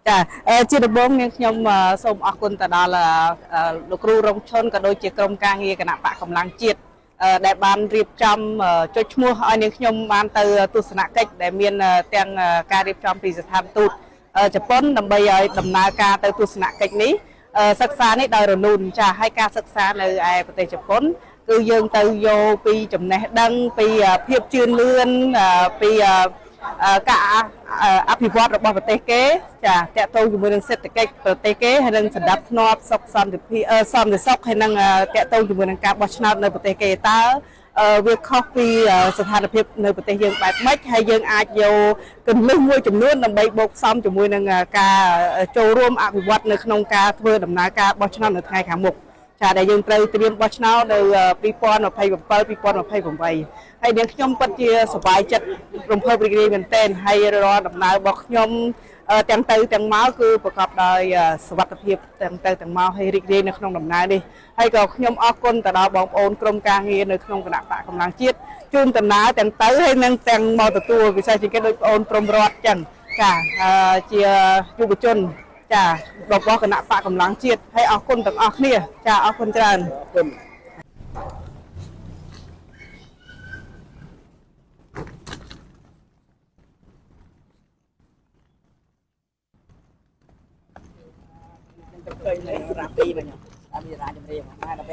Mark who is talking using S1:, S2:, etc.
S1: ចាជាដំបូងនាងខ្ញុំសូមអរគុណទៅដល់លោកគ្រូរងឈុនក៏ដូចជាក្រុមការងារគណៈបកកម្លាំងជាតិដែលបានរៀបចំចុចឈ្មោះឲ្យនាងខ្ញុំបានទៅទស្សនកិច្ចដែលមានទាំងការរៀបចំពីស្ថានទូតជប៉ុនដើម្បីឲ្យដំណើរការទៅទស្សនកិច្ចនេះសិក្សានេះដោយរលូនចាហើយការសិក្សានៅឯប្រទេសជប៉ុនគឺយើងទៅយកពីចំណេះដឹងពីភាពជឿនលឿនពីការអភិវឌ្ឍរបស់ប្រទេសគេចាតកតងជាមួយនឹងសេដ្ឋកិច្ចប្រទេសគេហើយនឹងសម្ដាប់ធ្នាប់សុខសន្តិភាពសន្តិសុខហើយនឹងតកតងជាមួយនឹងការបោះឆ្នោតនៅប្រទេសគេតើវាខុសពីស្ថានភាពនៅប្រទេសយើងបែបម៉េចហើយយើងអាចយកគន្លឹះមួយចំនួនដើម្បីបូកផ្សំជាមួយនឹងការចូលរួមអភិវឌ្ឍនៅក្នុងការធ្វើដំណើរការបោះឆ្នោតនៅថ្ងៃខាងមុខចាដែលយើងត្រូវត្រៀមបោះឆ្នោតនៅ2027-2028ហើយនាងខ្ញុំពិតជាសប្បាយចិត្តរំភើបរីករាយមែនទែនហើយរាល់ដំណើររបស់ខ្ញុំទាំងទៅទាំងមកគឺប្រកបដោយសុវត្ថិភាពទាំងទៅទាំងមកហើយរីករាយនៅក្នុងដំណើរនេះហើយក៏ខ្ញុំអរគុណទៅដល់បងប្អូនក្រុមការងារនៅក្នុងគណៈបកកម្លាំងជាតិជូនដំណើរទាំងទៅហើយនឹងទាំងមកទទួលពិសេសជាងគេដូចបងប្អូនព្រំរតចឹងចាជាយុវជនចារបស់គណៈបកកម្លាំងជាតិហើយអរគុណទាំងអស់គ្នាចាអរគុណច្រើនអរគុណឃើញរ៉ាពីវិញអត់មានរាជចម្រៀងណាដល់